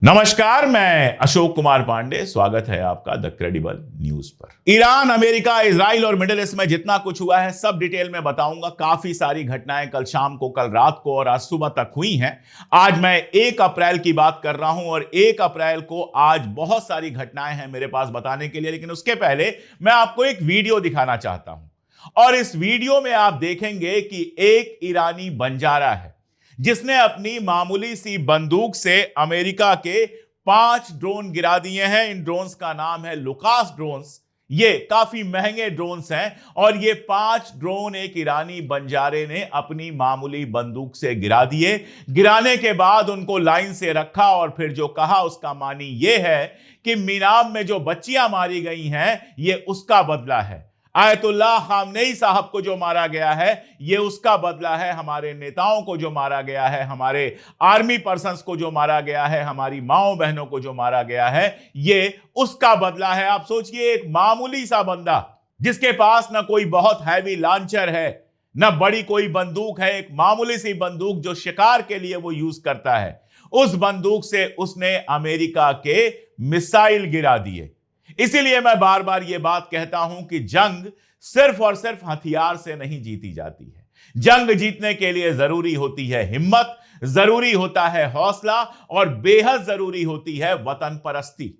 नमस्कार, मैं अशोक कुमार पांडे। स्वागत है आपका द क्रेडिबल न्यूज पर। ईरान, अमेरिका, इजराइल और मिडिल ईस्ट में जितना कुछ हुआ है सब डिटेल में बताऊंगा। काफी सारी घटनाएं कल शाम को, कल रात को और आज सुबह तक हुई हैं। आज मैं 1 अप्रैल की बात कर रहा हूं और 1 अप्रैल को आज बहुत सारी घटनाएं हैं मेरे पास बताने के लिए। लेकिन उसके पहले मैं आपको एक वीडियो दिखाना चाहता हूं और इस वीडियो में आप देखेंगे कि एक ईरानी बंजारा है जिसने अपनी मामूली सी बंदूक से अमेरिका के 5 ड्रोन गिरा दिए हैं। इन ड्रोन्स का नाम है लुकास ड्रोन्स। ये काफी महंगे ड्रोन्स हैं और ये 5 ड्रोन एक ईरानी बंजारे ने अपनी मामूली बंदूक से गिरा दिए। गिराने के बाद उनको लाइन से रखा और फिर जो कहा उसका मानी ये है कि मीनाम में जो बच्चियां मारी गई हैं ये उसका बदला है। आयतुल्लाह खामनेई साहब को जो मारा गया है ये उसका बदला है। हमारे नेताओं को जो मारा गया है, हमारे आर्मी पर्सन्स को जो मारा गया है, हमारी माओ बहनों को जो मारा गया है ये उसका बदला है। आप सोचिए, एक मामूली सा बंदा जिसके पास ना कोई बहुत हैवी लॉन्चर है, ना बड़ी कोई बंदूक है, एक मामूली सी बंदूक जो शिकार के लिए वो यूज करता है, उस बंदूक से उसने अमेरिका के मिसाइल गिरा दिए। इसीलिए मैं बार बार यह बात कहता हूं कि जंग सिर्फ और सिर्फ हथियार से नहीं जीती जाती है। जंग जीतने के लिए जरूरी होती है हिम्मत, जरूरी होता है हौसला और बेहद जरूरी होती है वतन परस्ती।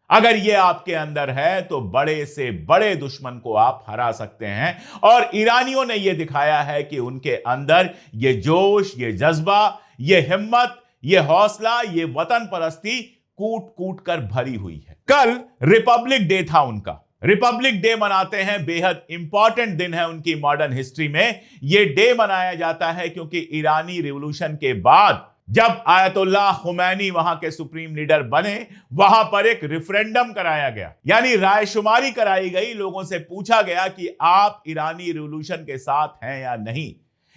अगर यह आपके अंदर है तो बड़े से बड़े दुश्मन को आप हरा सकते हैं और ईरानियों ने यह दिखाया है कि उनके अंदर यह जोश, यह जज्बा, यह हिम्मत, यह हौसला, यह वतन परस्ती कूट कूट कर भरी हुई है। कल रिपब्लिक डे था उनका। रिपब्लिक डे मनाते हैं, बेहद इंपॉर्टेंट दिन है उनकी मॉडर्न हिस्ट्री में। यह डे मनाया जाता है क्योंकि ईरानी रिवॉल्यूशन के बाद जब आयतुल्लाह खुमैनी वहां के सुप्रीम लीडर बने, वहां पर एक रेफरेंडम कराया गया, यानी रायशुमारी कराई गई। लोगों से पूछा गया कि आप ईरानी रिवॉल्यूशन के साथ हैं या नहीं।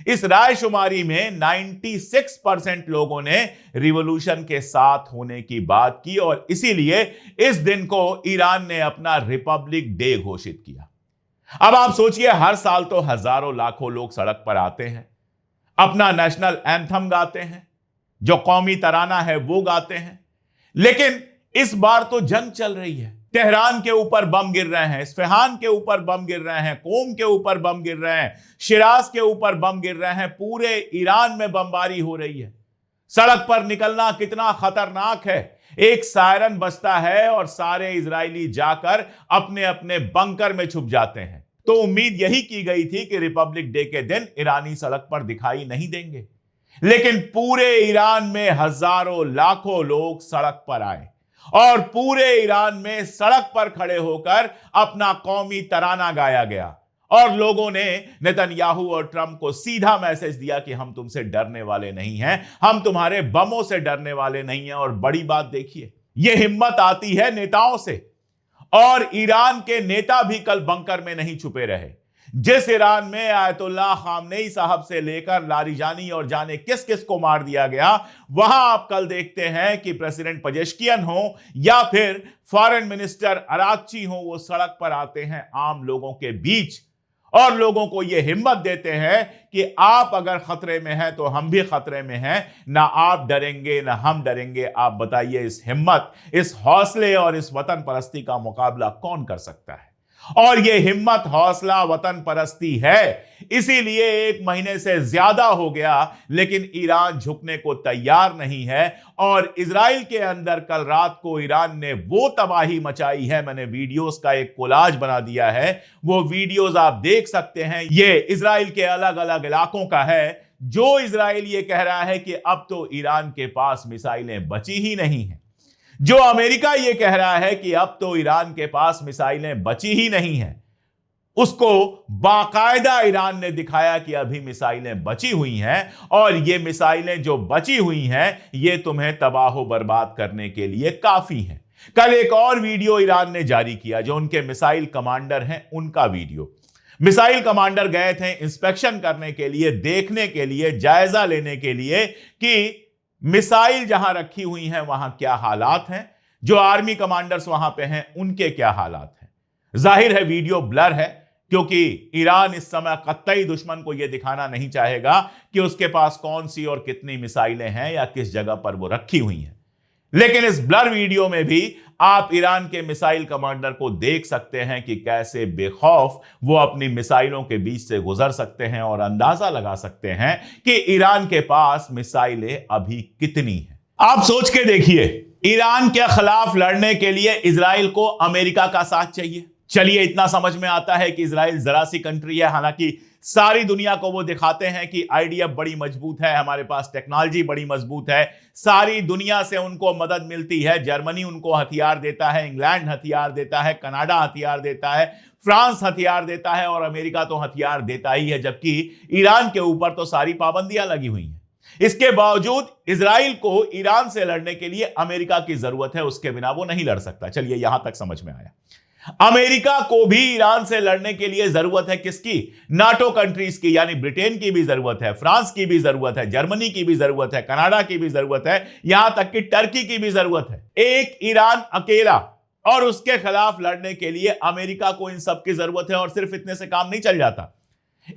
इस रायशुमारी में 96% लोगों ने रिवॉल्यूशन के साथ होने की बात की और इसीलिए इस दिन को ईरान ने अपना रिपब्लिक डे घोषित किया। अब आप सोचिए, हर साल तो हजारों लाखों लोग सड़क पर आते हैं, अपना नेशनल एंथम गाते हैं, जो कौमी तराना है वो गाते हैं। लेकिन इस बार तो जंग चल रही है। तेहरान के ऊपर बम गिर रहे हैं, इस्फहान के ऊपर बम गिर रहे हैं, कोम के ऊपर बम गिर रहे हैं, शिराज के ऊपर बम गिर रहे हैं। पूरे ईरान में बमबारी हो रही है। सड़क पर निकलना कितना खतरनाक है। एक सायरन बजता है और सारे इजरायली जाकर अपने अपने बंकर में छुप जाते हैं। तो उम्मीद यही की गई थी कि रिपब्लिक डे के दिन ईरानी सड़क पर दिखाई नहीं देंगे, लेकिन पूरे ईरान में हजारों लाखों लोग सड़क पर आए और पूरे ईरान में सड़क पर खड़े होकर अपना कौमी तराना गाया गया और लोगों ने नेतन्याहू और ट्रंप को सीधा मैसेज दिया कि हम तुमसे डरने वाले नहीं हैं, हम तुम्हारे बमों से डरने वाले नहीं हैं। और बड़ी बात देखिए, यह हिम्मत आती है नेताओं से और ईरान के नेता भी कल बंकर में नहीं छुपे रहे। जिस ईरान में आयतुल्लाह खामनेई साहब से लेकर लारिजानी और जाने किस किस को मार दिया गया, वहां आप कल देखते हैं कि प्रेसिडेंट पजेश्कियन हो या फिर फॉरेन मिनिस्टर अरागची हो, वो सड़क पर आते हैं आम लोगों के बीच और लोगों को यह हिम्मत देते हैं कि आप अगर खतरे में हैं तो हम भी खतरे में हैं, ना आप डरेंगे ना हम डरेंगे। आप बताइए, इस हिम्मत, इस हौसले और इस वतन परस्ती का मुकाबला कौन कर सकता है? और यह हिम्मत, हौसला, वतन परस्ती है। इसीलिए 1 महीने से ज्यादा हो गया लेकिन ईरान झुकने को तैयार नहीं है और इजराइल के अंदर कल रात को ईरान ने वो तबाही मचाई है। मैंने वीडियोस का एक कोलाज बना दिया है, वो वीडियोस आप देख सकते हैं। ये इजराइल के अलग अलग इलाकों का है। जो इजराइल ये कह रहा है कि अब तो ईरान के पास मिसाइलें बची ही नहीं है, जो अमेरिका यह कह रहा है कि अब तो ईरान के पास मिसाइलें बची ही नहीं हैं, उसको बाकायदा ईरान ने दिखाया कि अभी मिसाइलें बची हुई हैं और ये मिसाइलें जो बची हुई हैं ये तुम्हें तबाह बर्बाद करने के लिए काफी हैं। कल एक और वीडियो ईरान ने जारी किया, जो उनके मिसाइल कमांडर हैं उनका वीडियो। मिसाइल कमांडर गए थे इंस्पेक्शन करने के लिए, देखने के लिए, जायजा लेने के लिए कि मिसाइल जहां रखी हुई हैं वहां क्या हालात हैं, जो आर्मी कमांडर्स वहां पे हैं उनके क्या हालात हैं। जाहिर है वीडियो ब्लर है क्योंकि ईरान इस समय कतई दुश्मन को यह दिखाना नहीं चाहेगा कि उसके पास कौन सी और कितनी मिसाइलें हैं या किस जगह पर वो रखी हुई हैं। लेकिन इस ब्लर वीडियो में भी आप ईरान के मिसाइल कमांडर को देख सकते हैं कि कैसे बेखौफ वो अपनी मिसाइलों के बीच से गुजर सकते हैं और अंदाजा लगा सकते हैं कि ईरान के पास मिसाइलें अभी कितनी हैं। आप सोच के देखिए, ईरान के खिलाफ लड़ने के लिए इजराइल को अमेरिका का साथ चाहिए। चलिए, इतना समझ में आता है कि इजराइल जरा सी कंट्री है, हालांकि सारी दुनिया को वो दिखाते हैं कि आईडीएफ बड़ी मजबूत है, हमारे पास टेक्नोलॉजी बड़ी मजबूत है, सारी दुनिया से उनको मदद मिलती है। जर्मनी उनको हथियार देता है, इंग्लैंड हथियार देता है, कनाडा हथियार देता है, फ्रांस हथियार देता है और अमेरिका तो हथियार देता ही है, जबकि ईरान के ऊपर तो सारी पाबंदियां लगी हुई हैं। इसके बावजूद इजराइल को ईरान से लड़ने के लिए अमेरिका की जरूरत है, उसके बिना वो नहीं लड़ सकता। चलिए, यहां तक समझ में आया। अमेरिका को भी ईरान से लड़ने के लिए जरूरत है किसकी? नाटो कंट्रीज की, यानी ब्रिटेन की भी जरूरत है, फ्रांस की भी जरूरत है, जर्मनी की भी जरूरत है, कनाडा की भी जरूरत है, यहां तक कि टर्की की भी जरूरत है। एक ईरान अकेला और उसके खिलाफ लड़ने के लिए अमेरिका को इन सब की जरूरत है, और सिर्फ इतने से काम नहीं चल जाता।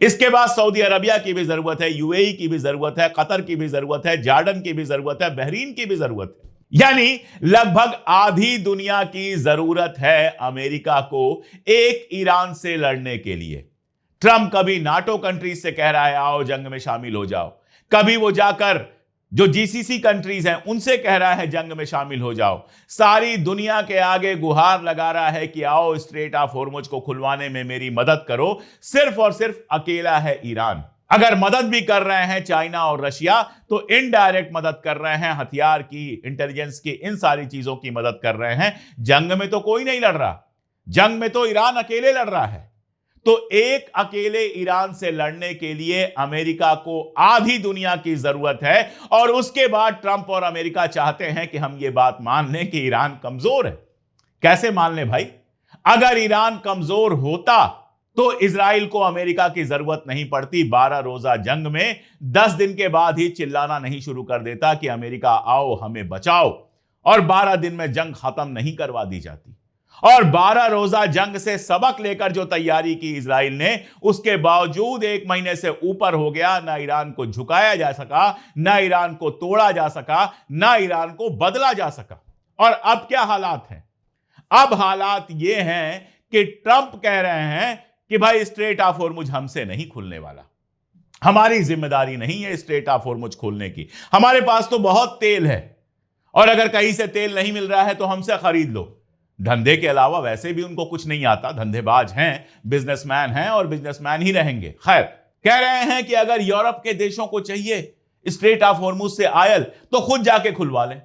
इसके बाद सऊदी अरबिया की भी जरूरत है, यूएई की भी जरूरत है, कतर की भी जरूरत है, जॉर्डन की भी जरूरत है, बहरीन की भी जरूरत है। यानी लगभग आधी दुनिया की जरूरत है अमेरिका को एक ईरान से लड़ने के लिए। ट्रंप कभी नाटो कंट्रीज से कह रहा है आओ जंग में शामिल हो जाओ, कभी वो जाकर जो जीसीसी कंट्रीज हैं उनसे कह रहा है जंग में शामिल हो जाओ, सारी दुनिया के आगे गुहार लगा रहा है कि आओ स्ट्रेट ऑफ हॉर्मुज को खुलवाने में मेरी मदद करो। सिर्फ और सिर्फ अकेला है ईरान। अगर मदद भी कर रहे हैं चाइना और रशिया, तो इनडायरेक्ट मदद कर रहे हैं, हथियार की, इंटेलिजेंस की, इन सारी चीजों की मदद कर रहे हैं। जंग में तो कोई नहीं लड़ रहा, जंग में तो ईरान अकेले लड़ रहा है। तो एक अकेले ईरान से लड़ने के लिए अमेरिका को आधी दुनिया की जरूरत है, और उसके बाद ट्रंप और अमेरिका चाहते हैं कि हम ये बात मान लें कि ईरान कमजोर है। कैसे मान लें भाई? अगर ईरान कमजोर होता तो इजराइल को अमेरिका की जरूरत नहीं पड़ती। 12 रोजा जंग में 10 दिन के बाद ही चिल्लाना नहीं शुरू कर देता कि अमेरिका आओ हमें बचाओ, और 12 दिन में जंग खत्म नहीं करवा दी जाती। और 12 रोजा जंग से सबक लेकर जो तैयारी की इजराइल ने, उसके बावजूद 1 महीने से ऊपर हो गया, ना ईरान को झुकाया जा सका, ना ईरान को तोड़ा जा सका, ना ईरान को बदला जा सका। और अब क्या हालात हैं? अब हालात ये हैं कि ट्रंप कह रहे हैं कि भाई स्ट्रेट ऑफ हॉर्मुज हमसे नहीं खुलने वाला, हमारी जिम्मेदारी नहीं है स्ट्रेट ऑफ हॉर्मुज खोलने की, हमारे पास तो बहुत तेल है, और अगर कहीं से तेल नहीं मिल रहा है तो हमसे खरीद लो। धंधे के अलावा वैसे भी उनको कुछ नहीं आता, धंधेबाज हैं, बिजनेसमैन हैं और बिजनेसमैन ही रहेंगे। खैर, कह रहे हैं कि अगर यूरोप के देशों को चाहिए स्ट्रेट ऑफ हॉर्मुज से आयल तो खुद जाके खुलवा लें,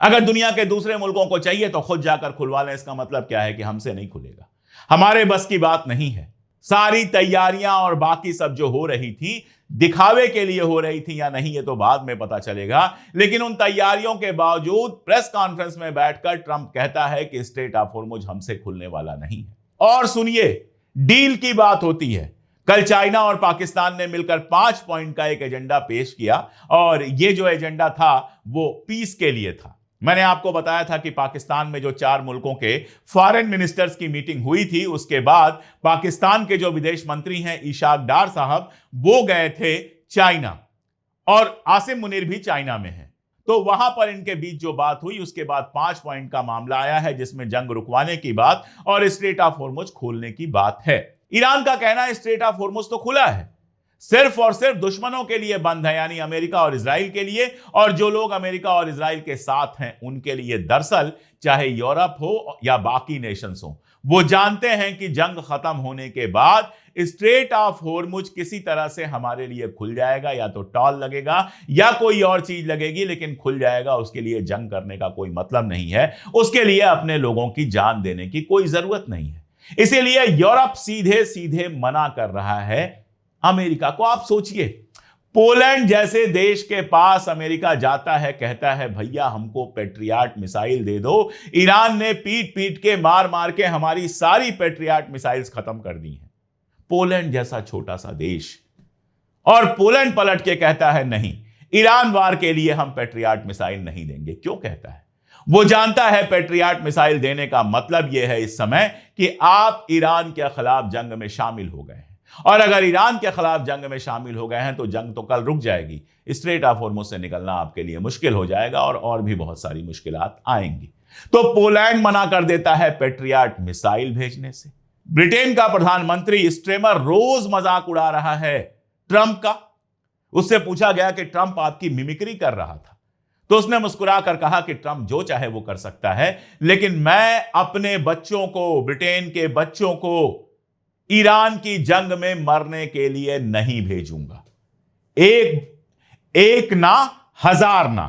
अगर दुनिया के दूसरे मुल्कों को चाहिए तो खुद जाकर खुलवा लें। इसका मतलब क्या है कि हमसे नहीं खुलेगा, हमारे बस की बात नहीं है। सारी तैयारियां और बाकी सब जो हो रही थी, दिखावे के लिए हो रही थी या नहीं ये तो बाद में पता चलेगा, लेकिन उन तैयारियों के बावजूद प्रेस कॉन्फ्रेंस में बैठकर ट्रंप कहता है कि स्ट्रेट ऑफ हॉर्मुज हमसे खुलने वाला नहीं है। और सुनिए, डील की बात होती है। कल चाइना और पाकिस्तान ने मिलकर 5 पॉइंट का एक एजेंडा पेश किया, और यह जो एजेंडा था वो पीस के लिए था। मैंने आपको बताया था कि पाकिस्तान में जो 4 मुल्कों के फॉरेन मिनिस्टर्स की मीटिंग हुई थी, उसके बाद पाकिस्तान के जो विदेश मंत्री हैं इशाक डार साहब, वो गए थे चाइना, और आसिम मुनीर भी चाइना में हैं। तो वहां पर इनके बीच जो बात हुई, उसके बाद 5 पॉइंट का मामला आया है, जिसमें जंग रुकवाने की बात और स्ट्रेट ऑफ हॉर्मुज खोलने की बात है। ईरान का कहना है स्ट्रेट ऑफ हॉर्मुज तो खुला है, सिर्फ और सिर्फ दुश्मनों के लिए बंद है, यानी अमेरिका और इजराइल के लिए, और जो लोग अमेरिका और इजराइल के साथ हैं उनके लिए। दरअसल चाहे यूरोप हो या बाकी नेशंस हो, वो जानते हैं कि जंग खत्म होने के बाद स्ट्रेट ऑफ हॉर्मुज किसी तरह से हमारे लिए खुल जाएगा, या तो टॉल लगेगा या कोई और चीज लगेगी, लेकिन खुल जाएगा। उसके लिए जंग करने का कोई मतलब नहीं है, उसके लिए अपने लोगों की जान देने की कोई जरूरत नहीं है। इसीलिए यूरोप सीधे सीधे मना कर रहा है अमेरिका को। आप सोचिए, पोलैंड जैसे देश के पास अमेरिका जाता है, कहता है भैया हमको पेट्रियाट मिसाइल दे दो। ईरान ने पीट पीट के, मार मार के हमारी सारी पेट्रियाट मिसाइल्स खत्म कर दी हैं। पोलैंड जैसा छोटा सा देश, और पोलैंड पलट के कहता है नहीं, ईरान वार के लिए हम पेट्रियाट मिसाइल नहीं देंगे। क्यों कहता है? वो जानता है पेट्रियाट मिसाइल देने का मतलब यह है इस समय कि आप ईरान के खिलाफ जंग में शामिल हो गए हैं। और अगर ईरान के खिलाफ जंग में शामिल हो गए हैं तो जंग तो कल रुक जाएगी, स्ट्रेट ऑफ हॉर्मुज से निकलना आपके लिए मुश्किल हो जाएगा और भी बहुत सारी मुश्किलात आएंगी। तो पोलैंड मना कर देता है पेट्रियट मिसाइल भेजने से। ब्रिटेन का प्रधानमंत्री स्ट्रेमर रोज मजाक उड़ा रहा है ट्रंप का। उससे पूछा गया कि ट्रंप आपकी मिमिक्री कर रहा था, तो उसने मुस्कुरा कर कहा कि ट्रंप जो चाहे वो कर सकता है, लेकिन मैं अपने बच्चों को, ब्रिटेन के बच्चों को ईरान की जंग में मरने के लिए नहीं भेजूंगा। एक ना, हजार ना।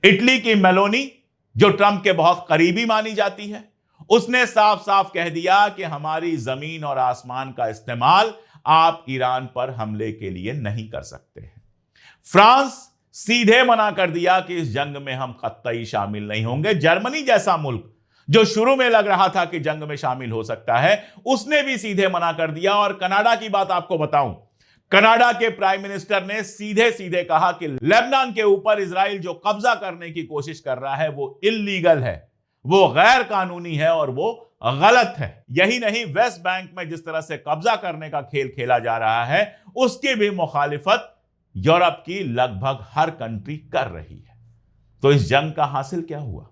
इटली की मेलोनी, जो ट्रंप के बहुत करीबी मानी जाती है, उसने साफ साफ कह दिया कि हमारी जमीन और आसमान का इस्तेमाल आप ईरान पर हमले के लिए नहीं कर सकते हैं। फ्रांस सीधे मना कर दिया कि इस जंग में हम कतई शामिल नहीं होंगे। जर्मनी जैसा मुल्क जो शुरू में लग रहा था कि जंग में शामिल हो सकता है, उसने भी सीधे मना कर दिया। और कनाडा की बात आपको बताऊं, कनाडा के प्राइम मिनिस्टर ने सीधे सीधे कहा कि लेबनान के ऊपर इजराइल जो कब्जा करने की कोशिश कर रहा है वो इल्लीगल है, वो गैर कानूनी है और वो गलत है। यही नहीं, वेस्ट बैंक में जिस तरह से कब्जा करने का खेल खेला जा रहा है, उसकी भी मुखालिफत यूरोप की लगभग हर कंट्री कर रही है। तो इस जंग का हासिल क्या हुआ?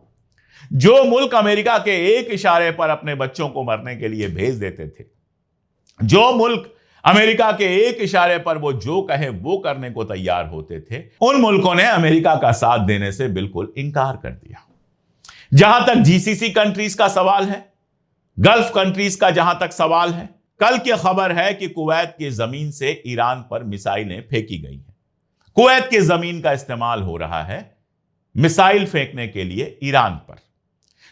जो मुल्क अमेरिका के एक इशारे पर अपने बच्चों को मरने के लिए भेज देते थे, जो मुल्क अमेरिका के एक इशारे पर वो जो कहे वो करने को तैयार होते थे, उन मुल्कों ने अमेरिका का साथ देने से बिल्कुल इनकार कर दिया। जहां तक जीसीसी कंट्रीज का सवाल है, गल्फ कंट्रीज का जहां तक सवाल है, कल की खबर है कि कुवैत की जमीन से ईरान पर मिसाइलें फेंकी गई हैं। कुवैत की जमीन का इस्तेमाल हो रहा है मिसाइल फेंकने के लिए ईरान पर।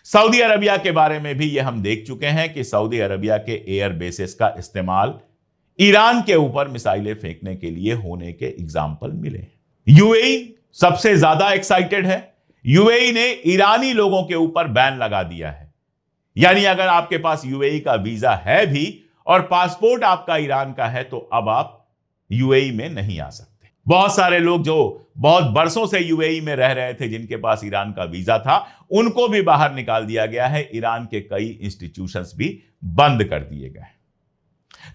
सऊदी अरबिया के बारे में भी यह हम देख चुके हैं कि सऊदी अरबिया के एयर बेसेस का इस्तेमाल ईरान के ऊपर मिसाइलें फेंकने के लिए होने के एग्जाम्पल मिले। यूएई सबसे ज्यादा एक्साइटेड है। यूएई ने ईरानी लोगों के ऊपर बैन लगा दिया है, यानी अगर आपके पास यूएई का वीजा है भी और पासपोर्ट आपका ईरान का है, तो अब आप यूएई में नहीं आ सकते। बहुत सारे लोग जो बहुत बरसों से यूएई में रह रहे थे, जिनके पास ईरान का वीजा था, उनको भी बाहर निकाल दिया गया है। ईरान के कई इंस्टीट्यूशंस भी बंद कर दिए गए।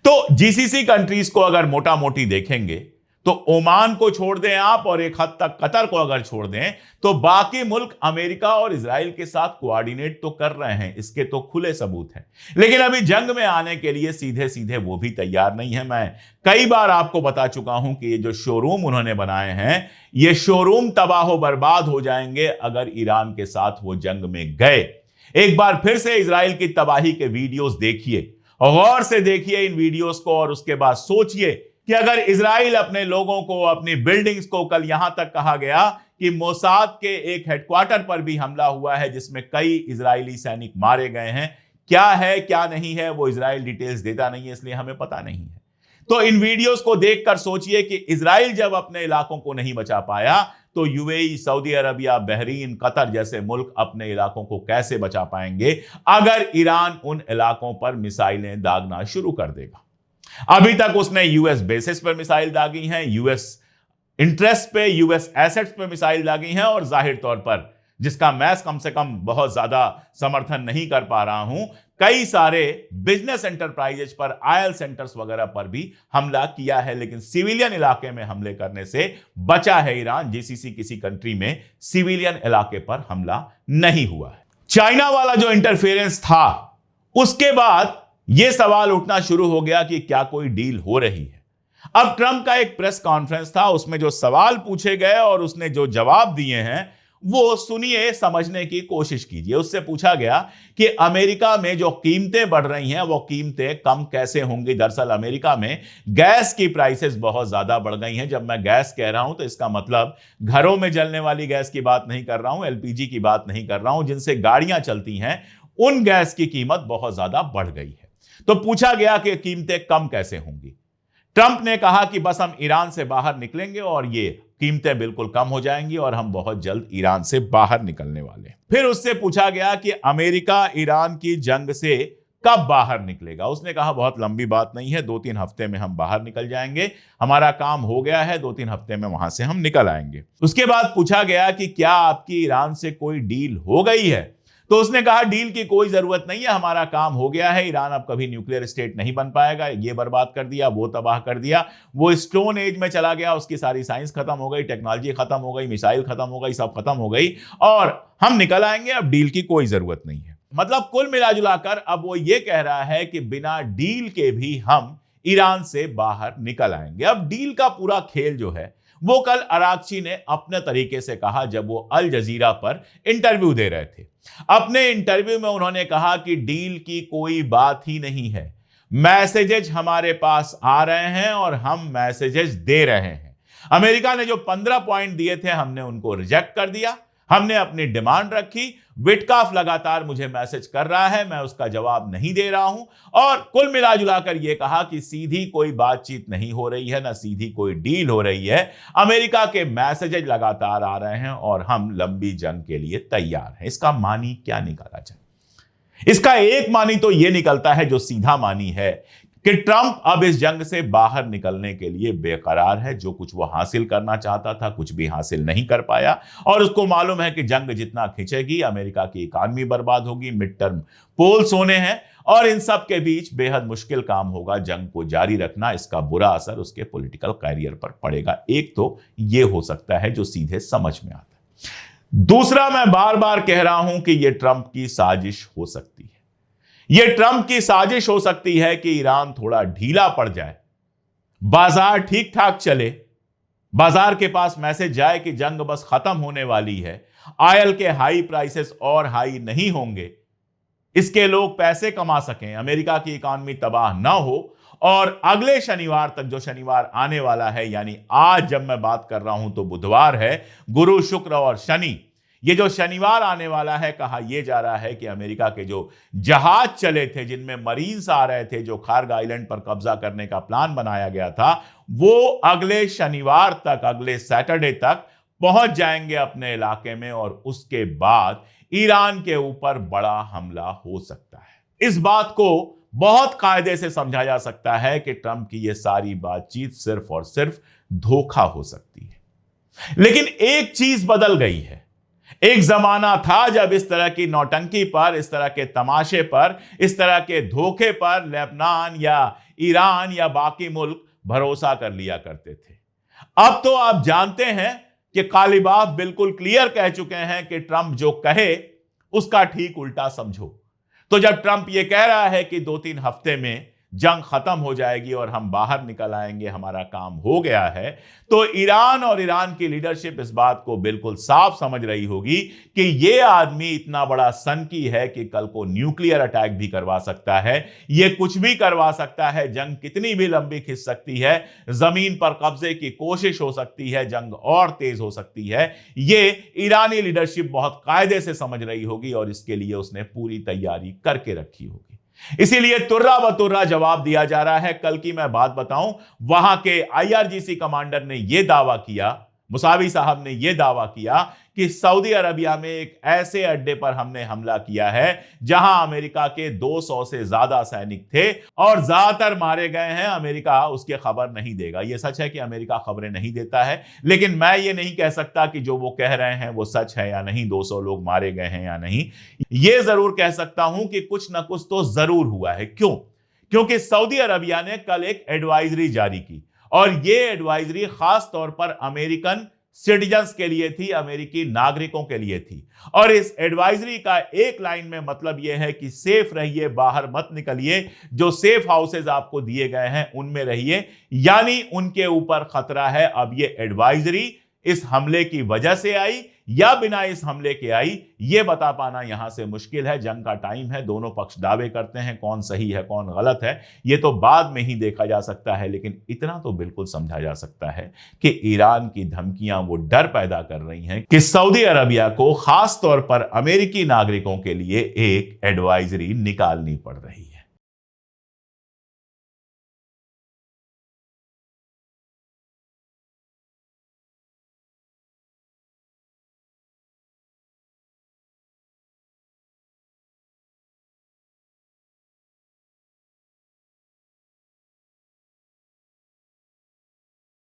तो जीसीसी कंट्रीज को अगर मोटा मोटी देखेंगे तो ओमान को छोड़ दें आप, और एक हद तक कतर को अगर छोड़ दें, तो बाकी मुल्क अमेरिका और इजराइल के साथ कोऑर्डिनेट तो कर रहे हैं, इसके तो खुले सबूत हैं। लेकिन अभी जंग में आने के लिए सीधे सीधे वो भी तैयार नहीं है। मैं कई बार आपको बता चुका हूं कि ये जो शोरूम उन्होंने बनाए हैं, ये शोरूम तबाह बर्बाद हो जाएंगे अगर ईरान के साथ वो जंग में गए। एक बार फिर से इजराइल की तबाही के वीडियोस देखिए, गौर से देखिए इन वीडियोस को, और उसके बाद सोचिए कि अगर इजराइल अपने लोगों को, अपनी बिल्डिंग्स को, कल यहां तक कहा गया कि मोसाद के एक हेडक्वार्टर पर भी हमला हुआ है जिसमें कई इजरायली सैनिक मारे गए हैं, क्या है क्या नहीं है वो इजराइल डिटेल्स देता नहीं है, इसलिए हमें पता नहीं है। तो इन वीडियोस को देखकर सोचिए कि इजराइल जब अपने इलाकों को नहीं बचा पाया, तो UAE, Saudi Arabia, Bahrain, Qatar जैसे मुल्क अपने इलाकों को कैसे बचा पाएंगे अगर ईरान उन इलाकों पर मिसाइलें दागना शुरू कर देगा। अभी तक उसने यूएस बेसिस पर मिसाइल दागी हैं, यूएस इंटरेस्ट पे, यूएस एसेट्स पे मिसाइल दागी हैं, और जाहिर तौर पर, जिसका मैं कम से कम बहुत ज्यादा समर्थन नहीं कर पा रहा हूं, कई सारे बिजनेस एंटरप्राइजेज पर, आयल सेंटर्स वगैरह पर भी हमला किया है। लेकिन सिविलियन इलाके में हमले करने से बचा है ईरान। जीसीसी किसी कंट्री में सिविलियन इलाके पर हमला नहीं हुआ है। चाइना वाला जो इंटरफेरेंस था, उसके बाद यह सवाल उठना शुरू हो गया कि क्या कोई डील हो रही है। अब ट्रंप का एक प्रेस कॉन्फ्रेंस था, उसमें जो सवाल पूछे गए और उसने जो जवाब दिए हैं वो सुनिए, समझने की कोशिश कीजिए। उससे पूछा गया कि अमेरिका में जो कीमतें बढ़ रही हैं वो कीमतें कम कैसे होंगी। दरअसल अमेरिका में गैस की प्राइसेस बहुत ज्यादा बढ़ गई हैं। जब मैं गैस कह रहा हूं तो इसका मतलब घरों में जलने वाली गैस की बात नहीं कर रहा हूं, एलपीजी की बात नहीं कर रहा हूं, जिनसे गाड़ियां चलती हैं, उन गैस की कीमत बहुत ज्यादा बढ़ गई है। तो पूछा गया कि कीमतें कम कैसे होंगी। ट्रंप ने कहा कि बस हम ईरान से बाहर निकलेंगे और ये कीमतें बिल्कुल कम हो जाएंगी और हम बहुत जल्द ईरान से बाहर निकलने वाले। फिर उससे पूछा गया कि अमेरिका ईरान की जंग से कब बाहर निकलेगा। उसने कहा बहुत लंबी बात नहीं है, 2-3 हफ्ते में हम बाहर निकल जाएंगे, हमारा काम हो गया है, 2-3 हफ्ते में वहां से हम निकल आएंगे। उसके बाद पूछा गया कि क्या आपकी ईरान से कोई डील हो गई है। तो उसने कहा डील की कोई जरूरत नहीं है, हमारा काम हो गया है, ईरान अब कभी न्यूक्लियर स्टेट नहीं बन पाएगा, ये बर्बाद कर दिया, वो तबाह कर दिया, वो स्टोन एज में चला गया, उसकी सारी साइंस खत्म हो गई, टेक्नोलॉजी खत्म हो गई, मिसाइल खत्म हो गई, सब खत्म हो गई और हम निकल आएंगे, अब डील की कोई जरूरत नहीं है। मतलब कुल मिलाजुलाकर अब वो ये कह रहा है कि बिना डील के भी हम ईरान से बाहर निकल आएंगे। अब डील का पूरा खेल जो है वो कल अरागची ने अपने तरीके से कहा जब वो अल जजीरा पर इंटरव्यू दे रहे थे। अपने इंटरव्यू में उन्होंने कहा कि डील की कोई बात ही नहीं है, मैसेजेस हमारे पास आ रहे हैं और हम मैसेजेस दे रहे हैं। अमेरिका ने जो 15 पॉइंट दिए थे हमने उनको रिजेक्ट कर दिया, हमने अपनी डिमांड रखी। विटकाफ लगातार मुझे मैसेज कर रहा है, मैं उसका जवाब नहीं दे रहा हूं और कुल मिलाजुलाकर यह कहा कि सीधी कोई बातचीत नहीं हो रही है, ना सीधी कोई डील हो रही है। अमेरिका के मैसेजेज लगातार आ रहे हैं और हम लंबी जंग के लिए तैयार हैं। इसका मानी क्या निकाला जाए? इसका एक मानी तो यह निकलता है, जो सीधा मानी है, कि ट्रंप अब इस जंग से बाहर निकलने के लिए बेकरार है। जो कुछ वो हासिल करना चाहता था कुछ भी हासिल नहीं कर पाया और उसको मालूम है कि जंग जितना खिंचेगी अमेरिका की इकॉनमी बर्बाद होगी, मिड टर्म पोल्स होने हैं और इन सब के बीच बेहद मुश्किल काम होगा जंग को जारी रखना। इसका बुरा असर उसके पॉलिटिकल कैरियर पर पड़ेगा। एक तो यह हो सकता है जो सीधे समझ में आता है। दूसरा, मैं बार बार कह रहा हूं कि यह ट्रंप की साजिश हो सकती है। यह ट्रंप की साजिश हो सकती है कि ईरान थोड़ा ढीला पड़ जाए, बाजार ठीक ठाक चले, बाजार के पास मैसेज जाए कि जंग बस खत्म होने वाली है, ऑयल के हाई प्राइसेस और हाई नहीं होंगे, इसके लोग पैसे कमा सकें, अमेरिका की इकॉनमी तबाह ना हो और अगले शनिवार तक, जो शनिवार आने वाला है, यानी आज जब मैं बात कर रहा हूं तो बुधवार है, गुरु शुक्र और शनि, ये जो शनिवार आने वाला है, कहा यह जा रहा है कि अमेरिका के जो जहाज चले थे जिनमें मरीन्स आ रहे थे, जो खार्ग आइलैंड पर कब्जा करने का प्लान बनाया गया था, वो अगले शनिवार तक, अगले सैटरडे तक पहुंच जाएंगे अपने इलाके में और उसके बाद ईरान के ऊपर बड़ा हमला हो सकता है। इस बात को बहुत कायदे से समझा जा सकता है कि ट्रंप की यह सारी बातचीत सिर्फ और सिर्फ धोखा हो सकती है। लेकिन एक चीज बदल गई है। एक जमाना था जब इस तरह की नौटंकी पर, इस तरह के तमाशे पर, इस तरह के धोखे पर लेबनान या ईरान या बाकी मुल्क भरोसा कर लिया करते थे। अब तो आप जानते हैं कि कालिबाफ बिल्कुल क्लियर कह चुके हैं कि ट्रंप जो कहे उसका ठीक उल्टा समझो। तो जब ट्रंप यह कह रहा है कि 2-3 हफ्ते में जंग खत्म हो जाएगी और हम बाहर निकल आएंगे, हमारा काम हो गया है, तो ईरान और ईरान की लीडरशिप इस बात को बिल्कुल साफ समझ रही होगी कि यह आदमी इतना बड़ा सनकी है कि कल को न्यूक्लियर अटैक भी करवा सकता है, यह कुछ भी करवा सकता है, जंग कितनी भी लंबी खिंच सकती है, जमीन पर कब्जे की कोशिश हो सकती है, जंग और तेज हो सकती है। यह ईरानी लीडरशिप बहुत कायदे से समझ रही होगी और इसके लिए उसने पूरी तैयारी करके रखी होगी। इसीलिए तुर्रा बतुर्रा जवाब दिया जा रहा है। कल की मैं बात बताऊं, वहां के IRGC कमांडर ने यह दावा किया, मुसावी साहब ने यह दावा किया कि सऊदी अरबिया में एक ऐसे अड्डे पर हमने हमला किया है जहां अमेरिका के 200 से ज्यादा सैनिक थे और ज्यादातर मारे गए हैं। अमेरिका उसकी खबर नहीं देगा। यह सच है कि अमेरिका खबरें नहीं देता है, लेकिन मैं ये नहीं कह सकता कि जो वो कह रहे हैं वो सच है या नहीं, 200 लोग मारे गए हैं या नहीं। यह जरूर कह सकता हूं कि कुछ ना कुछ तो जरूर हुआ है। क्यों? क्योंकि सऊदी अरबिया ने कल एक एडवाइजरी जारी की और यह एडवाइजरी खास तौर पर अमेरिकन सिटीजन्स के लिए थी, अमेरिकी नागरिकों के लिए थी। और इस एडवाइजरी का एक लाइन में मतलब यह है कि सेफ रहिए, बाहर मत निकलिए, जो सेफ हाउसेज आपको दिए गए हैं उनमें रहिए, यानी उनके ऊपर खतरा है। अब यह एडवाइजरी इस हमले की वजह से आई या बिना इस हमले के आई, यह बता पाना यहां से मुश्किल है। जंग का टाइम है, दोनों पक्ष दावे करते हैं, कौन सही है कौन गलत है यह तो बाद में ही देखा जा सकता है। लेकिन इतना तो बिल्कुल समझा जा सकता है कि ईरान की धमकियां वो डर पैदा कर रही हैं कि सऊदी अरबिया को खास तौर पर अमेरिकी नागरिकों के लिए एक एडवाइजरी निकालनी पड़ रही है।